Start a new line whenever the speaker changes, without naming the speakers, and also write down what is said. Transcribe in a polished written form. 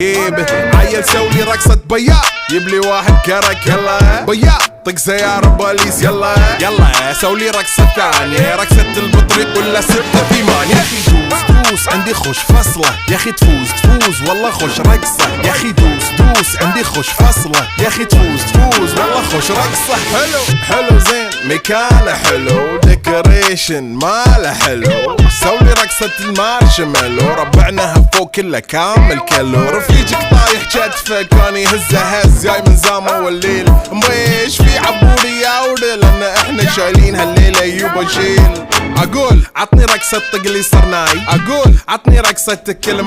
عيل سوي رقصة بيا يبلي واحد كرك يلا بيا طق سيارة بوليس يلا يلا سولي رقصة ثانية رقصة البطريق ولا 6 في مان. يا اخي دوس عندي خوش فصلة يا اخي تفوز والله خوش رقصة يا اخي دوس عندي خوش فصلة يا اخي تفوز والله خوش رقصة. حلو زين مكانه حلو ديكوريشن ماله حلو سولي رقصة المارشميلو ربعناها فوق كله كامل كيلو رفيجك طايح كتفه كان يهزه هز جاي من زامه والليل مبيش في عبوري يا ودي لان احنا شايلين هالليله يبا شيل. اقول عطني رقصة طق لي صرناي اقول عطني رقصة كلمة